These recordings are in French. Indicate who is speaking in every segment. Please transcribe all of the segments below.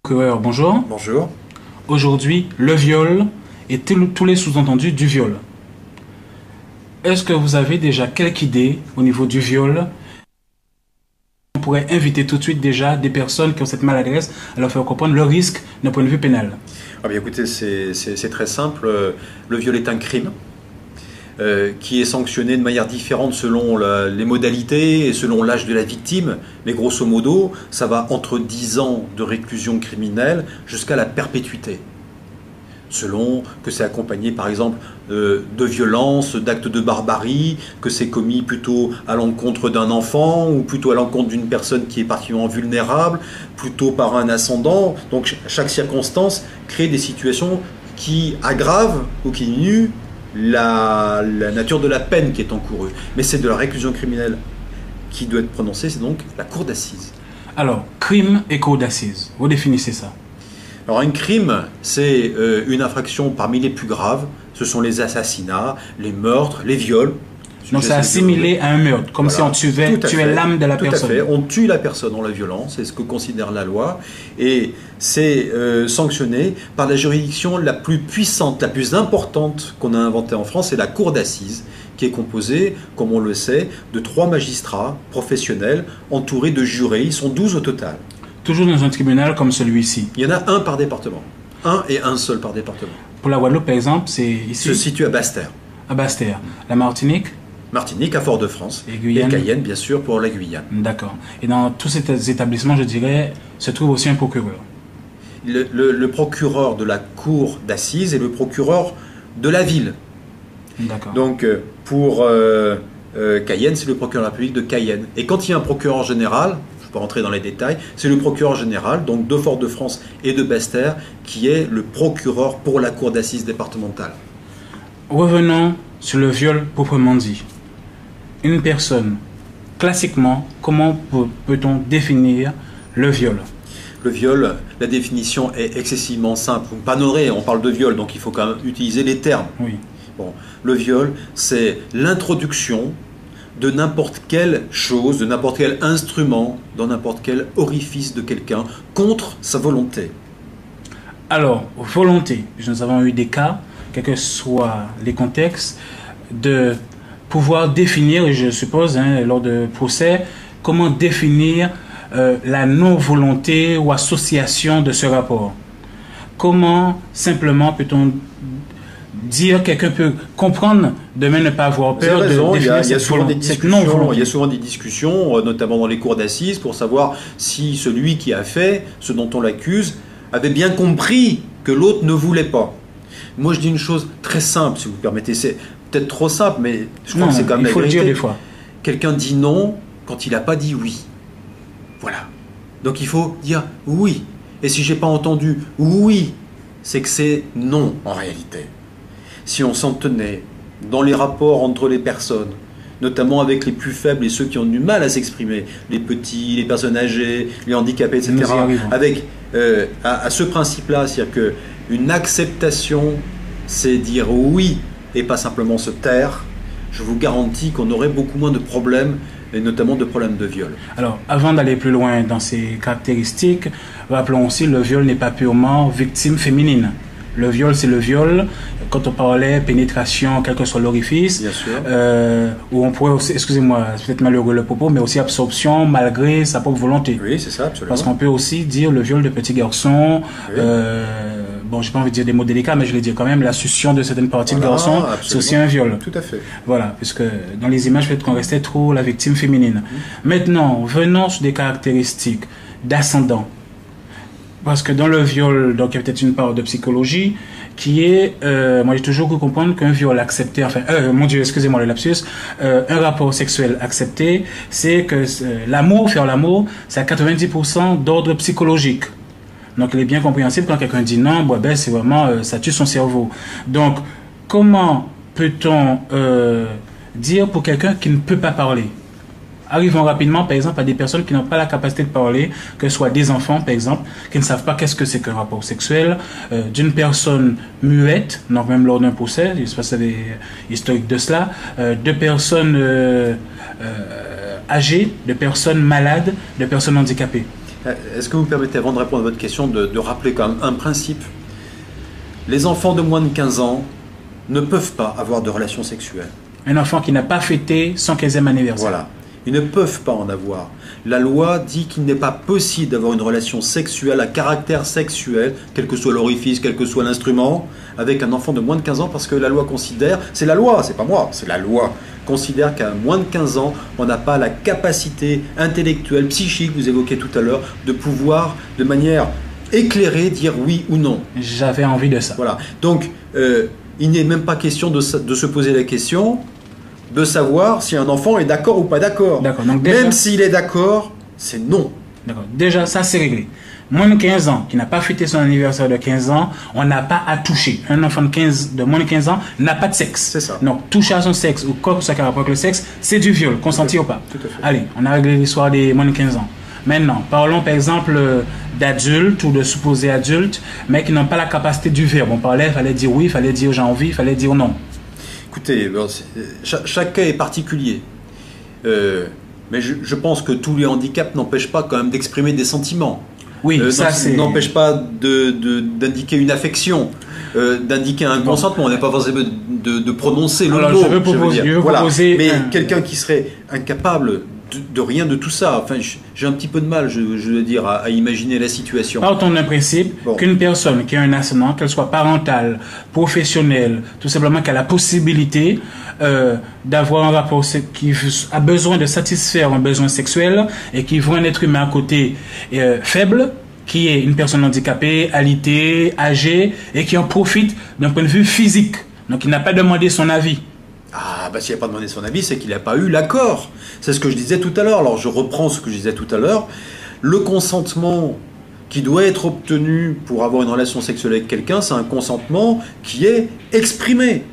Speaker 1: Bonjour.
Speaker 2: Bonjour.
Speaker 1: Aujourd'hui, le viol et tous les sous-entendus du viol. Est-ce que vous avez déjà quelques idées au niveau du viol? On pourrait inviter tout de suite déjà des personnes qui ont cette maladresse à leur faire comprendre le risque d'un point de vue pénal.
Speaker 2: Ah bien, écoutez, c'est très simple. Le viol est un crime qui est sanctionné de manière différente selon les modalités et selon l'âge de la victime. Mais grosso modo, ça va entre 10 ans de réclusion criminelle jusqu'à la perpétuité. Selon que c'est accompagné par exemple de violences, d'actes de barbarie, que c'est commis plutôt à l'encontre d'un enfant ou plutôt à l'encontre d'une personne qui est particulièrement vulnérable, plutôt par un ascendant. Donc chaque circonstance crée des situations qui aggravent ou qui diminuent la nature de la peine qui est encourue. Mais c'est de la réclusion criminelle qui doit être prononcée, c'est donc la cour d'assises.
Speaker 1: Alors, crime et cour d'assises, vous définissez ça?
Speaker 2: Alors un crime, c'est une infraction parmi les plus graves. Ce sont les assassinats, les meurtres, les viols.
Speaker 1: Donc c'est assimilé à un meurtre, comme
Speaker 2: voilà.
Speaker 1: Si on tuait l'âme de la personne.
Speaker 2: Tout à fait, on tue la personne dans la violence, c'est ce que considère la loi. Et c'est sanctionné par la juridiction la plus puissante, la plus importante qu'on a inventée en France, c'est la cour d'assises, qui est composée, comme on le sait, de 3 magistrats professionnels entourés de jurés. Ils sont 12 au total.
Speaker 1: Toujours dans un tribunal comme celui-ci?
Speaker 2: Il y en a un par département. Un et un seul par département.
Speaker 1: Pour la Guadeloupe, par exemple, c'est ici?
Speaker 2: Se situe à Basse-Terre.
Speaker 1: À Basse-Terre. La Martinique?
Speaker 2: Martinique, à Fort-de-France.
Speaker 1: Et Guyane?
Speaker 2: Et Cayenne, bien sûr, pour la Guyane.
Speaker 1: D'accord. Et dans tous ces établissements, je dirais, se trouve aussi un procureur.
Speaker 2: Le procureur de la cour d'assises est le procureur de la ville.
Speaker 1: D'accord.
Speaker 2: Donc, pour Cayenne, c'est le procureur de la République de Cayenne. Et quand il y a un procureur général, je peux rentrer dans les détails, c'est le procureur général, donc de Fort-de-France et de Basse-Terre, qui est le procureur pour la cour d'assises départementale.
Speaker 1: Revenons sur le viol proprement dit. Une personne, classiquement, comment peut-on définir le viol?
Speaker 2: Le viol, la définition est excessivement simple. Vous me pardonnerez, on parle de viol, donc il faut quand même utiliser les termes.
Speaker 1: Oui.
Speaker 2: Bon, le viol, c'est l'introduction de n'importe quelle chose, de n'importe quel instrument, dans n'importe quel orifice de quelqu'un, contre sa volonté.
Speaker 1: Alors, volonté, nous avons eu des cas, quels que soient les contextes, de pouvoir définir, et je suppose, lors de procès, comment définir la non-volonté ou association de ce rapport. Comment, simplement, peut-on dire, quelqu'un peut comprendre, demain ne pas avoir peur de définir cette non-volonté.
Speaker 2: Il y a souvent des discussions, notamment dans les cours d'assises, pour savoir si celui qui a fait ce dont on l'accuse avait bien compris que l'autre ne voulait pas. Moi, je dis une chose très simple, si vous permettez. C'est peut-être trop simple, mais je crois que c'est quand même la vérité.
Speaker 1: Il faut le dire des fois.
Speaker 2: Quelqu'un dit non quand il n'a pas dit oui. Voilà. Donc il faut dire oui. Et si j'ai pas entendu oui, c'est que c'est non en réalité. Si on s'en tenait dans les rapports entre les personnes, notamment avec les plus faibles et ceux qui ont du mal à s'exprimer, les petits, les personnes âgées, les handicapés, etc., avec à ce principe-là, c'est-à-dire qu'une acceptation, c'est dire oui et pas simplement se taire, je vous garantis qu'on aurait beaucoup moins de problèmes, et notamment de problèmes de viol.
Speaker 1: Alors, avant d'aller plus loin dans ces caractéristiques, rappelons aussi que le viol n'est pas purement victime féminine. Le viol, c'est le viol. Quand on parlait pénétration, quel que soit l'orifice, où on pourrait aussi, excusez-moi, c'est peut-être malheureux le propos, mais aussi absorption malgré sa propre volonté.
Speaker 2: Oui, c'est ça, absolument.
Speaker 1: Parce qu'on peut aussi dire le viol de petits garçons, oui. Bon, j'ai pas envie de dire des mots délicats, mais je vais dire quand même la succion de certaines parties de garçons, c'est aussi un viol.
Speaker 2: Tout à fait.
Speaker 1: Voilà, puisque dans les images, peut-être qu'on restait trop la victime féminine. Maintenant, venons sur des caractéristiques d'ascendant. Parce que dans le viol, donc il y a peut-être une part de psychologie qui est, moi j'ai toujours pu comprendre qu'un viol accepté, enfin, mon Dieu, excusez-moi le lapsus, un rapport sexuel accepté, c'est que l'amour, faire l'amour, c'est à 90% d'ordre psychologique. Donc il est bien compréhensible quand quelqu'un dit non, bah, ben, c'est vraiment, ça tue son cerveau. Donc, comment peut-on dire pour quelqu'un qui ne peut pas parler? Arrivons rapidement, par exemple, à des personnes qui n'ont pas la capacité de parler, que ce soit des enfants, par exemple, qui ne savent pas qu'est-ce que c'est qu'un rapport sexuel, d'une personne muette, donc même lors d'un procès, il se passe des historiques de cela, de personnes âgées, de personnes malades, de personnes handicapées.
Speaker 2: Est-ce que vous me permettez, avant de répondre à votre question, de rappeler quand même un principe? Les enfants de moins de 15 ans ne peuvent pas avoir de relations sexuelles.
Speaker 1: Un enfant qui n'a pas fêté son 15e anniversaire.
Speaker 2: Voilà. Ils ne peuvent pas en avoir. La loi dit qu'il n'est pas possible d'avoir une relation sexuelle à caractère sexuel, quel que soit l'orifice, quel que soit l'instrument, avec un enfant de moins de 15 ans, parce que la loi considère, c'est la loi, c'est pas moi, c'est la loi, considère qu'à moins de 15 ans, on n'a pas la capacité intellectuelle, psychique, vous évoquiez tout à l'heure, de pouvoir, de manière éclairée, dire oui ou non.
Speaker 1: J'avais envie de ça.
Speaker 2: Voilà. Donc, il n'est même pas question de se poser la question de savoir si un enfant est d'accord ou pas d'accord. Même s'il est d'accord, c'est non.
Speaker 1: D'accord. Déjà, ça, c'est réglé. Moins de 15 ans, qui n'a pas fêté son anniversaire de 15 ans, on n'a pas à toucher. Un enfant de moins de 15 ans n'a pas de sexe.
Speaker 2: C'est ça.
Speaker 1: Donc, toucher à son sexe ou quoi que ce soit qui a rapport avec le sexe, c'est du viol, consenti ou pas.
Speaker 2: Tout à fait.
Speaker 1: Allez, on a réglé l'histoire des moins de 15 ans. Maintenant, parlons par exemple d'adultes ou de supposés adultes, mais qui n'ont pas la capacité du verbe. On parlait, il fallait dire oui, il fallait dire j'ai envie, il fallait dire non.
Speaker 2: Écoutez, chaque cas est particulier. Mais je pense que tous les handicaps n'empêchent pas quand même d'exprimer des sentiments.
Speaker 1: Oui, ça c'est...
Speaker 2: n'empêche pas d'indiquer une affection, d'indiquer un consentement. On n'est pas forcément de prononcer le mot.
Speaker 1: Je veux proposer...
Speaker 2: Mais quelqu'un qui serait incapable de rien de tout ça, enfin, j'ai un petit peu de mal, je veux dire, à imaginer la situation.
Speaker 1: Partons d'un principe qu'une personne qui a un ascendant, qu'elle soit parentale, professionnelle, tout simplement qu'elle a la possibilité d'avoir un rapport qui a besoin de satisfaire un besoin sexuel et qui voit un être humain à côté faible, qui est une personne handicapée, alitée, âgée et qui en profite d'un point de vue physique. Donc il n'a pas demandé son avis.
Speaker 2: Ah, bah s'il n'a pas demandé son avis, c'est qu'il n'a pas eu l'accord. C'est ce que je disais tout à l'heure. Alors je reprends ce que je disais tout à l'heure. Le consentement qui doit être obtenu pour avoir une relation sexuelle avec quelqu'un, c'est un consentement qui est exprimé.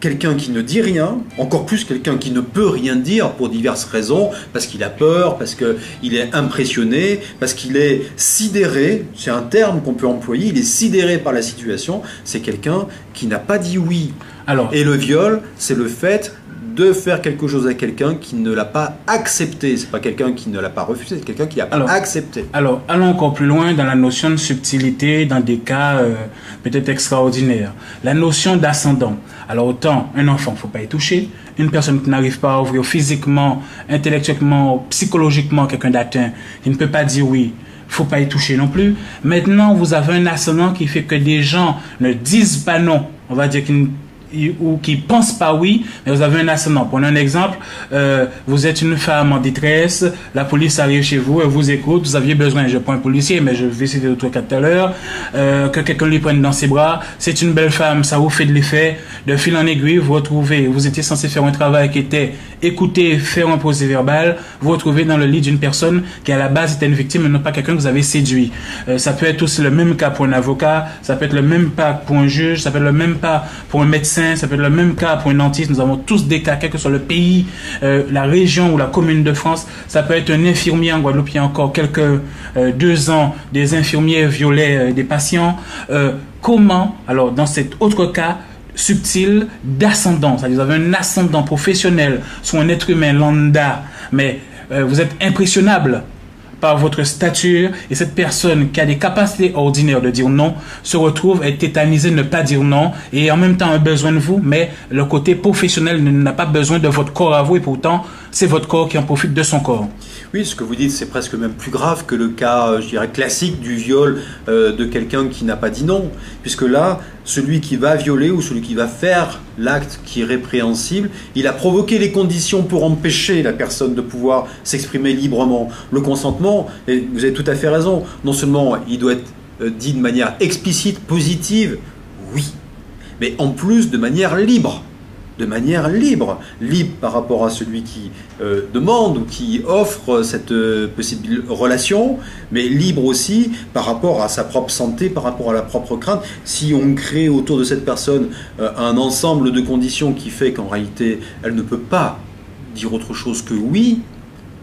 Speaker 2: Quelqu'un qui ne dit rien, encore plus quelqu'un qui ne peut rien dire pour diverses raisons, parce qu'il a peur, parce qu'il est impressionné, parce qu'il est sidéré, c'est un terme qu'on peut employer, il est sidéré par la situation, c'est quelqu'un qui n'a pas dit oui. Et le viol, c'est le fait de faire quelque chose à quelqu'un qui ne l'a pas accepté. C'est pas quelqu'un qui ne l'a pas refusé, c'est quelqu'un qui n'a pas accepté.
Speaker 1: Alors, allons encore plus loin dans la notion de subtilité, dans des cas peut-être extraordinaires. La notion d'ascendant. Alors, autant un enfant, il ne faut pas y toucher. Une personne qui n'arrive pas à ouvrir physiquement, intellectuellement, psychologiquement quelqu'un d'atteint, qui ne peut pas dire oui, il ne faut pas y toucher non plus. Maintenant, vous avez un ascendant qui fait que des gens ne disent pas non. On va dire qu'ils ou qui ne pensent pas oui, mais vous avez un ascendant. Prenez un exemple, vous êtes une femme en détresse, la police arrive chez vous, elle vous écoute, vous aviez besoin, je prends un policier, mais je vais citer d'autres cas tout à l'heure, que quelqu'un lui prenne dans ses bras, c'est une belle femme, ça vous fait de l'effet, de fil en aiguille, vous retrouvez, vous étiez censé faire un travail qui était écouter, faire un procès-verbal, vous retrouvez dans le lit d'une personne qui à la base était une victime, mais non pas quelqu'un que vous avez séduit. Ça peut être aussi le même cas pour un avocat, ça peut être le même cas pour un juge, ça peut être le même cas pour un médecin, ça peut être le même cas pour une dentiste. Nous avons tous des cas, quel que soit le pays, la région ou la commune de France. Ça peut être un infirmier en Guadeloupe. Il y a encore quelques 2 ans, des infirmiers violaient des patients. Comment, alors dans cet autre cas subtil d'ascendant, c'est-à-dire vous avez un ascendant professionnel sur un être humain lambda, mais vous êtes impressionnable par votre stature, et cette personne qui a des capacités ordinaires de dire non se retrouve à être tétanisée de ne pas dire non et en même temps a besoin de vous, mais le côté professionnel n'a pas besoin de votre corps à vous et pourtant c'est votre corps qui en profite de son corps.
Speaker 2: Oui, ce que vous dites, c'est presque même plus grave que le cas, je dirais, classique du viol de quelqu'un qui n'a pas dit non. Puisque là, celui qui va violer ou celui qui va faire l'acte qui est répréhensible, il a provoqué les conditions pour empêcher la personne de pouvoir s'exprimer librement. Le consentement, et vous avez tout à fait raison, non seulement il doit être dit de manière explicite, positive, oui, mais en plus de manière libre. De manière libre par rapport à celui qui demande ou qui offre cette possible relation, mais libre aussi par rapport à sa propre santé, par rapport à la propre crainte. Si on crée autour de cette personne un ensemble de conditions qui fait qu'en réalité elle ne peut pas dire autre chose que oui,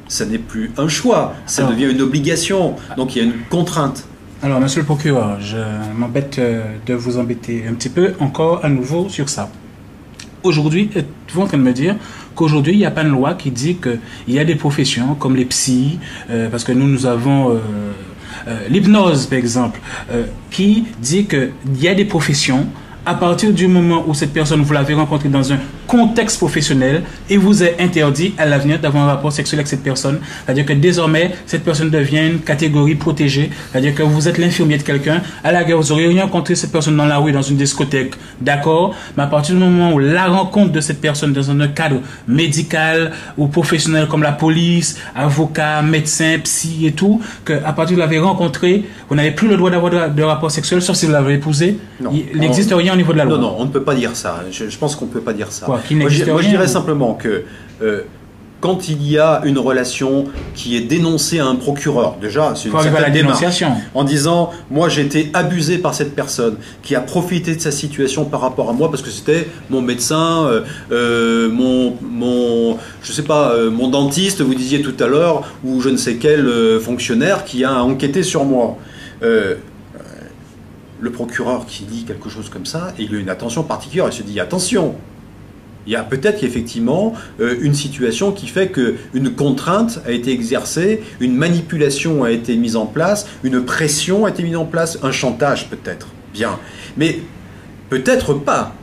Speaker 2: ça n'est plus un choix, ça devient une obligation, donc il y a une contrainte.
Speaker 1: Alors, monsieur le procureur, je m'embête de vous embêter un petit peu encore à nouveau sur ça. Aujourd'hui, êtes-vous en train de me dire qu'aujourd'hui, il n'y a pas de loi qui dit qu'il y a des professions comme les psys, parce que nous avons l'hypnose, par exemple, qui dit qu'il y a des professions, à partir du moment où cette personne, vous l'avez rencontrée dans un contexte professionnel, et vous est interdit à l'avenir d'avoir un rapport sexuel avec cette personne. C'est-à-dire que désormais, cette personne devient une catégorie protégée. C'est-à-dire que vous êtes l'infirmier de quelqu'un. À la guerre, vous auriez rencontré cette personne dans la rue, dans une discothèque. D'accord? Mais à partir du moment où la rencontre de cette personne dans un cadre médical ou professionnel comme la police, avocat, médecin, psy et tout, qu'à partir de vous l'avez rencontré, vous n'avez plus le droit d'avoir de rapport sexuel, sauf si vous l'avez épousé.
Speaker 2: Non.
Speaker 1: Il n'existe rien au niveau de la loi.
Speaker 2: Non, on ne peut pas dire ça. Je pense qu'on ne peut pas dire ça.
Speaker 1: Quoi,
Speaker 2: moi, je dirais simplement que quand il y a une relation qui est dénoncée à un procureur, déjà, c'est une certaine dénonciation, en disant, moi j'ai été abusé par cette personne qui a profité de sa situation par rapport à moi parce que c'était mon médecin, je sais pas, mon dentiste, vous disiez tout à l'heure, ou je ne sais quel fonctionnaire qui a enquêté sur moi. Le procureur qui lit quelque chose comme ça, il a une attention particulière, il se dit attention, il y a peut-être effectivement une situation qui fait qu'une contrainte a été exercée, une manipulation a été mise en place, une pression a été mise en place, un chantage peut-être, bien, mais peut-être pas.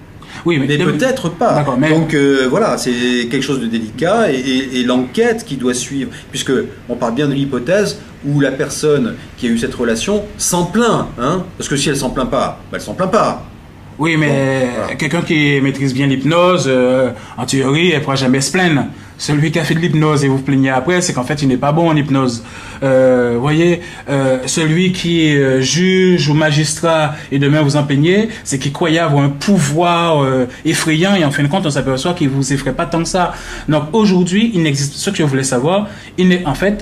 Speaker 1: Oui, mais
Speaker 2: peut-être pas.
Speaker 1: Mais...
Speaker 2: Donc voilà, c'est quelque chose de délicat et l'enquête qui doit suivre, puisque on parle bien de l'hypothèse où la personne qui a eu cette relation s'en plaint, hein, parce que si elle s'en plaint pas, elle s'en plaint pas.
Speaker 1: Oui, mais voilà. Quelqu'un qui maîtrise bien l'hypnose, en théorie, elle ne pourra jamais se plaindre. Celui qui a fait de l'hypnose et vous plaignez après, c'est qu'en fait, il n'est pas bon en hypnose. Voyez, celui qui juge ou magistrat et demain vous en plaignez, c'est qu'il croyait avoir un pouvoir effrayant et en fin de compte, on s'aperçoit qu'il vous effraie pas tant que ça. Donc aujourd'hui, il n'existe, ce que je voulais savoir,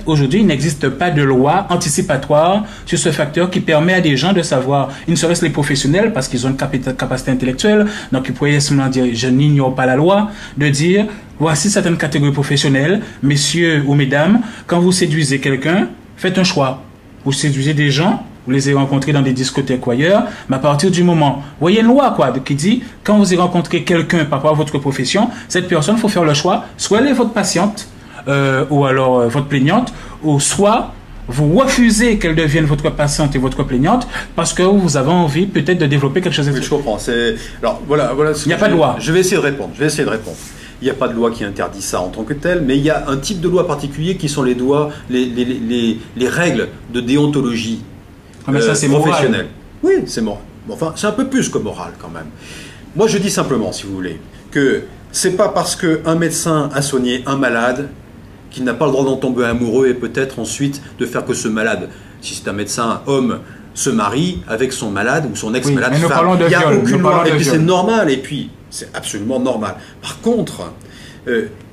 Speaker 1: aujourd'hui, il n'existe pas de loi anticipatoire sur ce facteur qui permet à des gens de savoir, il ne serait-ce les professionnels, parce qu'ils ont une capacité intellectuelle, donc ils pourraient simplement dire, je n'ignore pas la loi, de dire, voici certaines catégories professionnelles, messieurs ou mesdames, quand vous séduisez quelqu'un, faites un choix. Vous séduisez des gens, vous les avez rencontrés dans des discothèques ou ailleurs, mais à partir du moment, vous voyez une loi qui dit, quand vous avez rencontré quelqu'un par rapport à votre profession, cette personne, il faut faire le choix, soit elle est votre patiente, ou alors votre plaignante, ou soit vous refusez qu'elle devienne votre patiente et votre plaignante parce que vous avez envie peut-être de développer quelque chose.
Speaker 2: Oui, je comprends. Alors voilà.
Speaker 1: Il n'y a pas de loi.
Speaker 2: Je vais essayer de répondre. Il n'y a pas de loi qui interdit ça en tant que tel, mais il y a un type de loi particulier qui sont les règles de déontologie
Speaker 1: c'est
Speaker 2: professionnelle. Moral. Oui, c'est moral. Enfin, c'est un peu plus que moral quand même. Moi, je dis simplement, si vous voulez, que c'est pas parce qu'un médecin a soigné un malade qu'il n'a pas le droit d'en tomber amoureux et peut-être ensuite de faire que ce malade, si c'est un médecin homme, se marie avec son malade ou son ex-malade femme. Il n'y a aucune loi. Et puis c'est normal, et puis c'est absolument normal. Par contre,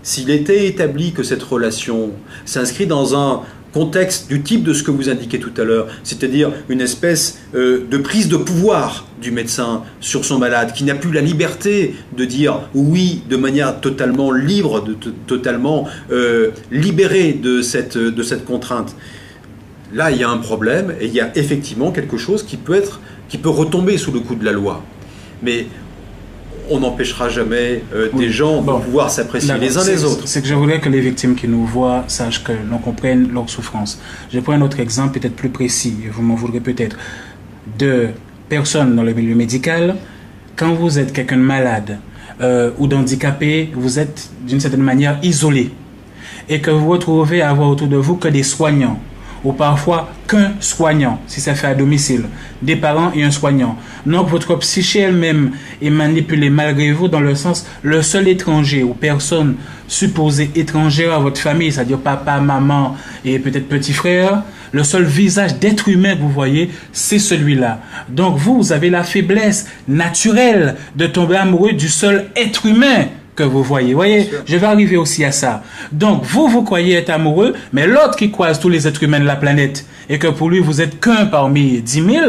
Speaker 2: s'il était établi que cette relation s'inscrit dans un contexte du type de ce que vous indiquez tout à l'heure, c'est-à-dire une espèce de prise de pouvoir du médecin sur son malade, qui n'a plus la liberté de dire oui de manière totalement libre, totalement libérée de cette contrainte. Là, il y a un problème et il y a effectivement quelque chose qui peut retomber sous le coup de la loi. Mais on n'empêchera jamais des gens de pouvoir s'apprécier les uns les autres.
Speaker 1: C'est que je voudrais que les victimes qui nous voient sachent que l'on comprenne leur souffrance. Je prends un autre exemple peut-être plus précis, vous m'en voudrez peut-être, de personnes dans le milieu médical. Quand vous êtes quelqu'un de malade ou d'handicapé, vous êtes d'une certaine manière isolé et que vous vous retrouvez à avoir autour de vous que des soignants, ou parfois qu'un soignant, si ça fait à domicile, des parents et un soignant. Donc votre psyché elle-même est manipulée malgré vous dans le sens, le seul étranger ou personne supposée étrangère à votre famille, c'est-à-dire papa, maman et peut-être petit frère, le seul visage d'être humain que vous voyez, c'est celui-là. Donc vous avez la faiblesse naturelle de tomber amoureux du seul être humain que vous voyez. Voyez, je vais arriver aussi à ça. Donc, vous croyez être amoureux, mais l'autre qui croise tous les êtres humains de la planète, et que pour lui, vous êtes qu'un parmi 10 000,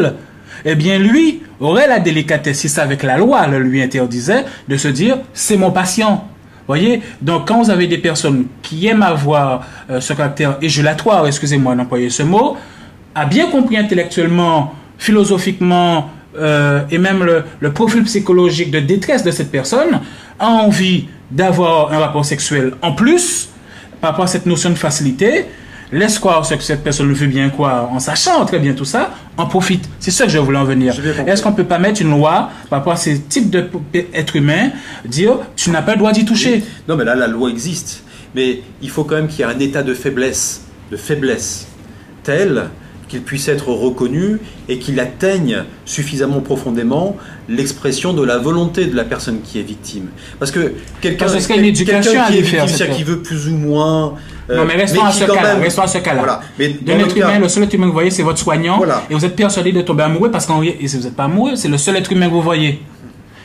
Speaker 1: eh bien, lui aurait la délicatesse, si ça avec la loi le lui interdisait, de se dire, c'est mon patient. Voyez, donc quand vous avez des personnes qui aiment avoir ce caractère éjulatoire, excusez-moi d'employer ce mot, a bien compris intellectuellement, philosophiquement, et même le profil psychologique de détresse de cette personne, a envie d'avoir un rapport sexuel en plus, par rapport à cette notion de facilité, laisse croire ce que cette personne veut bien croire, en sachant très bien tout ça, en profite. C'est ça que je voulais en venir. Est-ce qu'on peut pas mettre une loi par rapport à ces types d'êtres humains, dire tu n'as pas le droit d'y toucher?
Speaker 2: Oui. Non, mais là, la loi existe. Mais il faut quand même qu'il y ait un état de faiblesse tel qu'il puisse être reconnu et qu'il atteigne suffisamment profondément l'expression de la volonté de la personne qui est victime. Parce que quelqu'un qui est victime, c'est-à-dire qui veut plus ou moins...
Speaker 1: non, mais restons à ce cas-là.
Speaker 2: Voilà.
Speaker 1: De l'être humain, le seul être humain que vous voyez, c'est votre soignant. Voilà. Et vous êtes persuadé de tomber amoureux parce qu'en réalité, si vous n'êtes pas amoureux, c'est le seul être humain que vous voyez.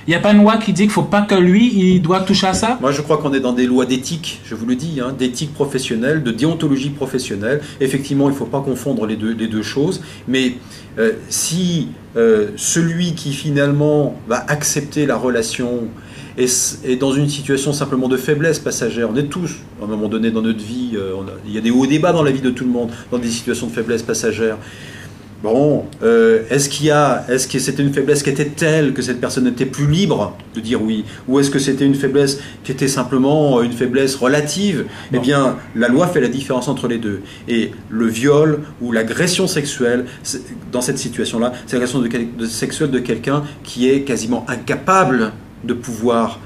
Speaker 1: Il n'y a pas une loi qui dit qu'il ne faut pas que lui, il doit toucher à ça?
Speaker 2: Moi, je crois qu'on est dans des lois d'éthique, je vous le dis, hein, d'éthique professionnelle, de déontologie professionnelle. Effectivement, il ne faut pas confondre les deux choses. Mais si celui qui finalement va accepter la relation est dans une situation simplement de faiblesse passagère, on est tous, à un moment donné dans notre vie, il y a des hauts et des bas dans la vie de tout le monde, dans des situations de faiblesse passagère. Bon, est-ce que c'était une faiblesse qui était telle que cette personne n'était plus libre de dire oui? Ou est-ce que c'était une faiblesse qui était simplement une faiblesse relative? Eh bien, la loi fait la différence entre les deux. Et le viol ou l'agression sexuelle, dans cette situation-là, c'est l'agression sexuelle de quelqu'un qui est quasiment incapable de pouvoir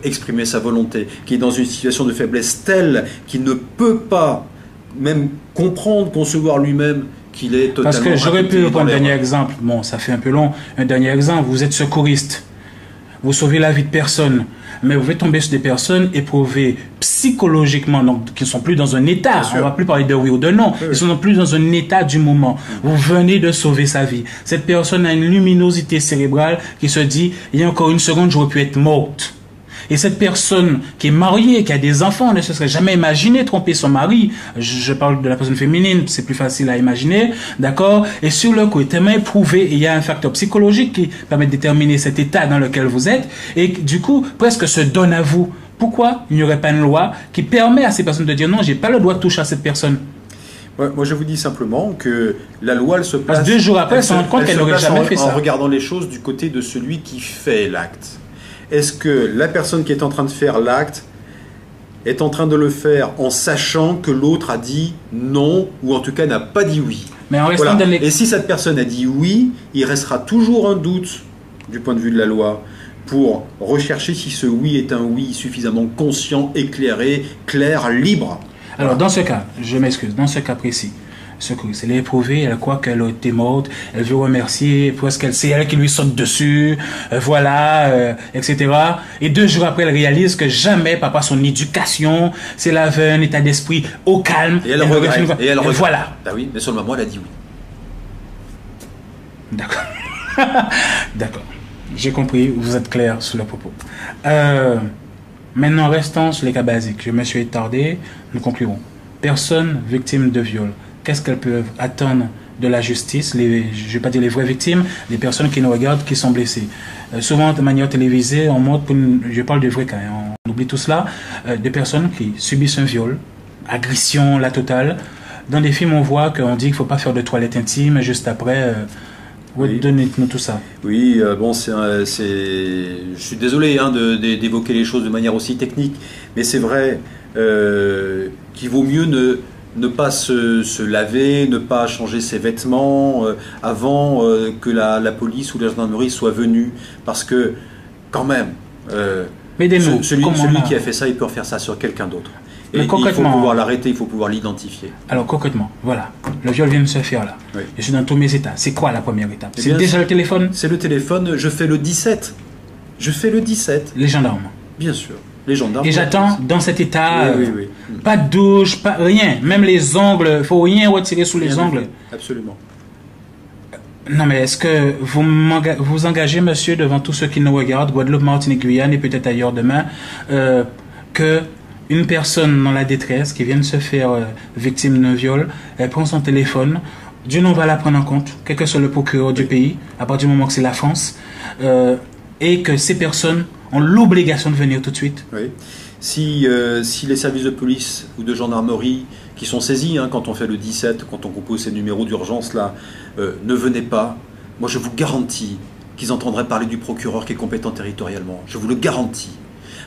Speaker 2: exprimer sa volonté, qui est dans une situation de faiblesse telle qu'il ne peut pas même comprendre, concevoir lui-même qu'il est totalement...
Speaker 1: Parce que j'aurais pu prendre un dernier exemple. Bon, ça fait un peu long. Un dernier exemple, vous êtes secouriste. Vous sauvez la vie de personne. Mais vous pouvez tomber sur des personnes éprouvées psychologiquement, donc qui ne sont plus dans un état. On ne va plus parler de oui ou de non. Ils ne sont plus dans un état du moment. Vous venez de sauver sa vie. Cette personne a une luminosité cérébrale qui se dit, il y a encore une seconde, j'aurais pu être morte. Et cette personne qui est mariée, qui a des enfants, ne se serait jamais imaginé tromper son mari. Je parle de la personne féminine, c'est plus facile à imaginer, d'accord? Et sur le coup, est tellement éprouvé, et il y a un facteur psychologique qui permet de déterminer cet état dans lequel vous êtes, et du coup, presque se donne à vous. Pourquoi il n'y aurait pas une loi qui permet à ces personnes de dire non, j'ai pas le droit de toucher à cette personne?
Speaker 2: Moi, je vous dis simplement que la loi, elle se place...
Speaker 1: Parce que 2 jours après, elle se rend compte qu'elle n'aurait jamais fait ça.
Speaker 2: En regardant les choses du côté de celui qui fait l'acte. Est-ce que la personne qui est en train de faire l'acte est en train de le faire en sachant que l'autre a dit non, ou en tout cas n'a pas dit oui?
Speaker 1: Mais en restant dans les...
Speaker 2: Et si cette personne a dit oui, il restera toujours un doute du point de vue de la loi pour rechercher si ce oui est un oui suffisamment conscient, éclairé, clair, libre.
Speaker 1: Alors dans ce cas, je m'excuse, dans ce cas précis, secouriste, elle est éprouvée, elle croit qu'elle a été morte, elle veut remercier, presque c'est elle qui lui saute dessus, etc. Et 2 jours après, elle réalise que jamais, par son éducation, c'est là un état d'esprit au calme.
Speaker 2: Et elle regrette. Et elle regrette.
Speaker 1: Voilà.
Speaker 2: Bah oui, mais sur le moment, elle a dit oui.
Speaker 1: D'accord. D'accord. J'ai compris, vous êtes clair sur le propos. Maintenant, restons sur les cas basiques. Je me suis étardé, nous conclurons. Personne victime de viol. Qu'est-ce qu'elles peuvent attendre de la justice? Je ne vais pas dire les vraies victimes, les personnes qui nous regardent, qui sont blessées. Souvent, de manière télévisée, on montre, je parle de vrais cas, on oublie tout cela, des personnes qui subissent un viol, agression, la totale. Dans des films, on voit qu'on dit qu'il ne faut pas faire de toilette intime, juste après... Oui. Donnez-nous tout ça.
Speaker 2: Oui, bon, je suis désolé d'évoquer les choses de manière aussi technique, mais c'est vrai qu'il vaut mieux ne pas se laver, ne pas changer ses vêtements avant que la police ou la gendarmerie soit venue, parce que quand même, celui qui a fait ça, il peut refaire ça sur quelqu'un d'autre. Et il faut pouvoir l'arrêter, il faut pouvoir l'identifier.
Speaker 1: Alors concrètement, voilà, le viol vient de se faire là. Oui. Je suis dans tous mes états. C'est quoi la première étape? C'est déjà le téléphone?
Speaker 2: C'est le téléphone, je fais le 17. Je fais le 17.
Speaker 1: Les gendarmes?
Speaker 2: Bien sûr. Les gendarmes.
Speaker 1: Et j'attends dans cet état,
Speaker 2: oui.
Speaker 1: Pas de douche, pas rien. Même les ongles, il ne faut rien retirer sous les ongles.
Speaker 2: Absolument.
Speaker 1: Non, mais est-ce que vous engagez, monsieur, devant tous ceux qui nous regardent, Guadeloupe, Martinique, Guyane et peut-être ailleurs demain, que une personne dans la détresse qui vient de se faire victime d'un viol, elle prend son téléphone, Dieu n'en va la prendre en compte, quel que soit le procureur du pays, à partir du moment que c'est la France, et que ces personnes ont l'obligation de venir tout de suite.
Speaker 2: Oui. Si les services de police ou de gendarmerie qui sont saisis quand on fait le 17, quand on compose ces numéros d'urgence là, ne venaient pas, moi je vous garantis qu'ils entendraient parler du procureur qui est compétent territorialement. Je vous le garantis.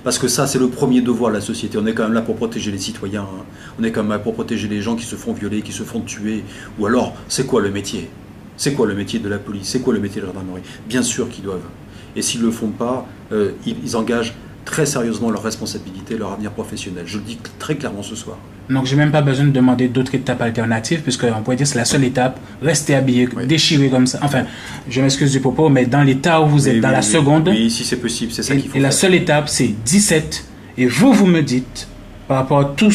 Speaker 2: Parce que ça, c'est le premier devoir de la société. On est quand même là pour protéger les citoyens. Hein. On est quand même là pour protéger les gens qui se font violer, qui se font tuer. Ou alors, c'est quoi le métier? C'est quoi le métier de la police? C'est quoi le métier de la gendarmerie? Bien sûr qu'ils doivent. Et s'ils ne le font pas, ils engagent très sérieusement leur responsabilité, leur avenir professionnel. Je le dis très clairement ce soir.
Speaker 1: Donc, j'ai même pas besoin de demander d'autres étapes alternatives, puisqu'on pourrait dire que c'est la seule étape. Rester habillé, oui. Déchiré comme ça. Enfin, je m'excuse du propos, mais dans l'état où vous êtes, dans la seconde.
Speaker 2: Oui, si c'est possible, c'est ça qu'il faut.
Speaker 1: Et la seule étape, c'est 17. Et vous me dites, par rapport à tout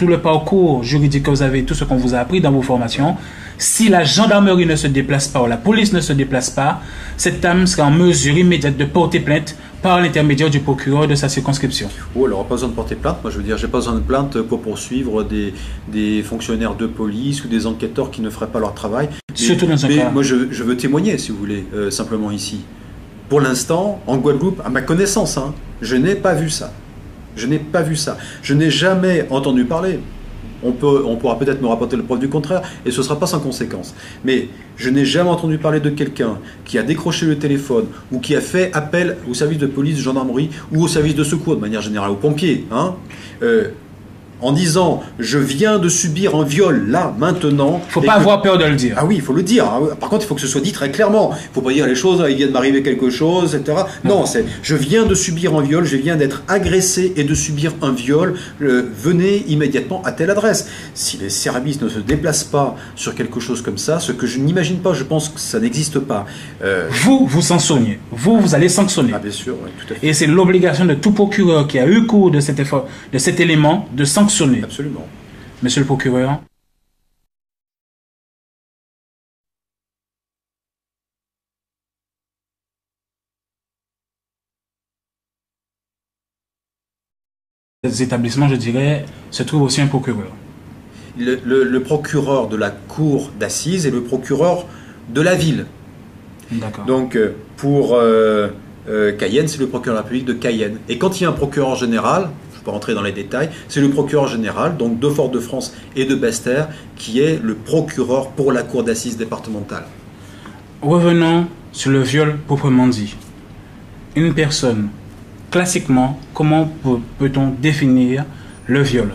Speaker 1: le parcours juridique que vous avez, tout ce qu'on vous a appris dans vos formations, si la gendarmerie ne se déplace pas ou la police ne se déplace pas, cette dame sera en mesure immédiate de porter plainte par l'intermédiaire du procureur de sa circonscription.
Speaker 2: Oh, elle n'aura pas besoin de porter plainte. Moi, je veux dire, j'ai pas besoin de plainte pour poursuivre des fonctionnaires de police ou des enquêteurs qui ne feraient pas leur travail.
Speaker 1: Surtout dans un cas.
Speaker 2: Moi, je veux témoigner, si vous voulez, simplement ici. Pour l'instant, en Guadeloupe, à ma connaissance, hein, je n'ai pas vu ça. Je n'ai pas vu ça. Je n'ai jamais entendu parler. On pourra peut-être me rapporter le preuve du contraire, et ce ne sera pas sans conséquence. Mais je n'ai jamais entendu parler de quelqu'un qui a décroché le téléphone ou qui a fait appel au service de police, de gendarmerie ou au service de secours, de manière générale, aux pompiers, hein, en disant « je viens de subir un viol, là, maintenant ».
Speaker 1: Il ne faut pas avoir peur de le dire.
Speaker 2: Ah oui, il faut le dire. Par contre, il faut que ce soit dit très clairement. Il ne faut pas dire les choses, il vient de m'arriver quelque chose, etc. Non, c'est « je viens de subir un viol, je viens d'être agressé et de subir un viol, venez immédiatement à telle adresse ». Si les services ne se déplacent pas sur quelque chose comme ça, ce que je n'imagine pas, je pense que ça n'existe pas.
Speaker 1: Vous sanctionnez. Vous allez sanctionner.
Speaker 2: Ah bien sûr, oui, tout à fait.
Speaker 1: Et c'est l'obligation de tout procureur qui a eu cours de cet élément de sanctionner.
Speaker 2: Absolument.
Speaker 1: Monsieur le procureur. Les établissements, je dirais, se trouve aussi un procureur.
Speaker 2: Le procureur de la cour d'assises et le procureur de la ville.
Speaker 1: D'accord.
Speaker 2: Donc, pour Cayenne, c'est le procureur de la République de Cayenne. Et quand il y a un procureur général, je ne vais pas rentrer dans les détails, c'est le procureur général, donc de Fort-de-France et de Basse-Terre, qui est le procureur pour la cour d'assises départementale.
Speaker 1: Revenons sur le viol proprement dit. Une personne, classiquement, comment peut-on définir le viol?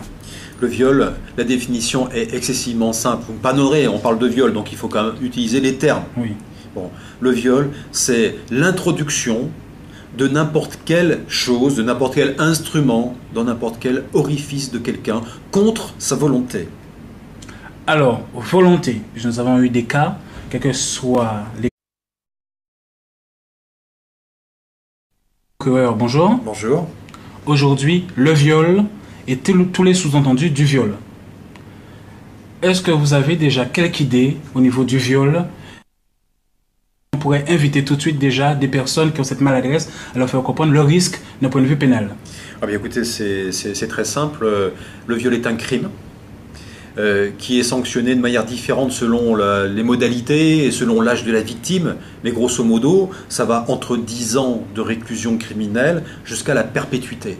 Speaker 2: Le viol, la définition est excessivement simple. Vous me pardonnerez, on parle de viol, donc il faut quand même utiliser les termes.
Speaker 1: Oui.
Speaker 2: Bon, le viol, c'est l'introduction de n'importe quelle chose, de n'importe quel instrument, dans n'importe quel orifice de quelqu'un, contre sa volonté.
Speaker 1: Alors, volonté, nous avons eu des cas, quels que soient les... Bonjour.
Speaker 2: Bonjour.
Speaker 1: Aujourd'hui, le viol et tous les sous-entendus du viol. Est-ce que vous avez déjà quelques idées au niveau du viol? On pourrait inviter tout de suite déjà des personnes qui ont cette maladresse à leur faire comprendre le risque d'un point de vue pénal.
Speaker 2: Ah bien écoutez, c'est très simple. Le viol est un crime qui est sanctionné de manière différente selon les modalités et selon l'âge de la victime. Mais grosso modo, ça va entre 10 ans de réclusion criminelle jusqu'à la perpétuité.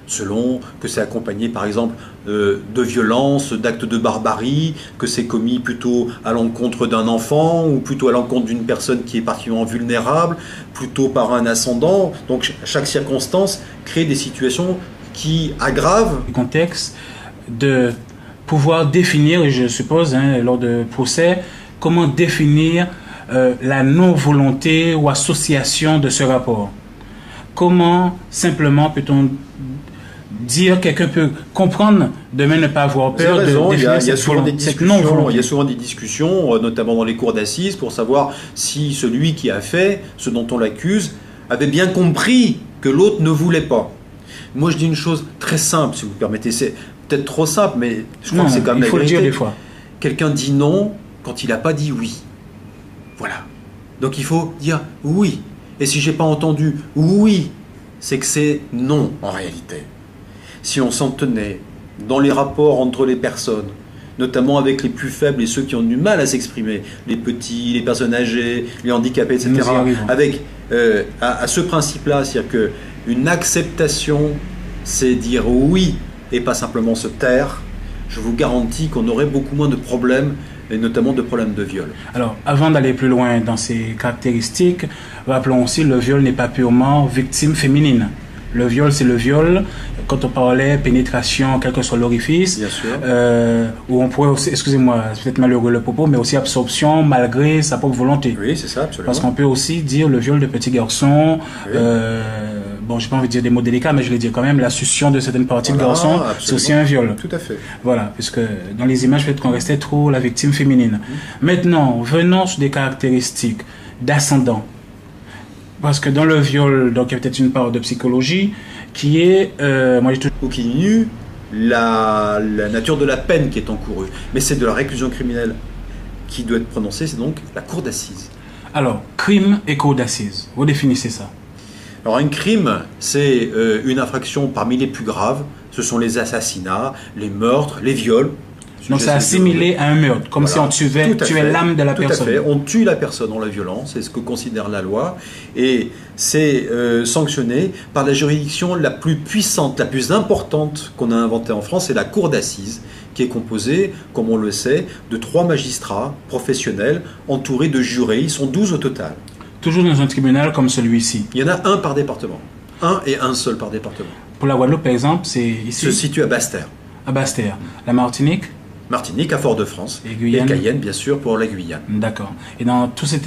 Speaker 2: Selon que c'est accompagné par exemple de violences, d'actes de barbarie, que c'est commis plutôt à l'encontre d'un enfant ou plutôt à l'encontre d'une personne qui est particulièrement vulnérable, plutôt par un ascendant. Donc chaque circonstance crée des situations qui aggravent.
Speaker 1: Le contexte de pouvoir définir, et je suppose, lors de procès, comment définir la non-volonté ou association de ce rapport. Comment simplement peut-on dire, quelqu'un peut comprendre, demain ne pas avoir peur de définir cette non-volonté.
Speaker 2: Il y a souvent des discussions, notamment dans les cours d'assises, pour savoir si celui qui a fait ce dont on l'accuse avait bien compris que l'autre ne voulait pas. Moi, je dis une chose très simple, si vous permettez. C'est peut-être trop simple, mais je crois que c'est quand même la vérité.
Speaker 1: Il faut le dire des fois.
Speaker 2: Quelqu'un dit non quand il n'a pas dit oui. Voilà. Donc il faut dire oui. Et si j'ai pas entendu oui, c'est que c'est non en réalité. Si on s'en tenait dans les rapports entre les personnes, notamment avec les plus faibles et ceux qui ont du mal à s'exprimer, les petits, les personnes âgées, les handicapés, etc., avec à ce principe-là, c'est-à-dire qu'une acceptation, c'est dire oui et pas simplement se taire, je vous garantis qu'on aurait beaucoup moins de problèmes, et notamment de problèmes de viol.
Speaker 1: Alors, avant d'aller plus loin dans ces caractéristiques, rappelons aussi que le viol n'est pas purement victime féminine. Le viol, c'est le viol. Quand on parlait pénétration, quel que soit l'orifice,
Speaker 2: Bien sûr.
Speaker 1: où on pourrait aussi, excusez-moi, c'est peut-être malheureux le propos, mais aussi absorption malgré sa propre volonté.
Speaker 2: Oui, c'est ça, absolument.
Speaker 1: Parce qu'on peut aussi dire le viol de petits garçons,
Speaker 2: Oui.
Speaker 1: bon, j'ai pas envie de dire des mots délicats, mais je vais dire quand même, la succion de certaines parties de garçons,
Speaker 2: Absolument.
Speaker 1: c'est aussi un viol.
Speaker 2: Tout à fait.
Speaker 1: Voilà, puisque dans les images, peut-être qu'on restait trop la victime féminine. Maintenant, venons sur des caractéristiques d'ascendant. Parce que dans le viol, donc il y a peut-être une part de psychologie qui est, moi j'ai toujours...
Speaker 2: Ou qui diminue la nature de la peine qui est encourue. Mais c'est de la réclusion criminelle qui doit être prononcée, c'est donc la cour d'assises.
Speaker 1: Alors, crime et cour d'assises, vous définissez ça.
Speaker 2: Alors un crime, c'est une infraction parmi les plus graves. Ce sont les assassinats, les meurtres, les viols.
Speaker 1: Donc c'est assimilé à un meurtre, comme
Speaker 2: Voilà.
Speaker 1: si on tuait l'âme de la personne.
Speaker 2: Tout à fait, on tue la personne en la violant, c'est ce que considère la loi, et c'est sanctionné par la juridiction la plus puissante, la plus importante qu'on a inventée en France, c'est la cour d'assises, qui est composée, comme on le sait, de 3 magistrats professionnels entourés de jurés. Ils sont 12 au total.
Speaker 1: Toujours dans un tribunal comme celui-ci.
Speaker 2: Il y en a un par département, un et un seul par département.
Speaker 1: Pour la Guadeloupe, par exemple, c'est
Speaker 2: Il
Speaker 1: ici,
Speaker 2: se situe à Basse-Terre.
Speaker 1: à Basse-Terre. La Martinique,
Speaker 2: Martinique, à Fort-de-France,
Speaker 1: Et Guyane.
Speaker 2: Cayenne, bien sûr, pour la Guyane.
Speaker 1: d'accord. Et dans tous ces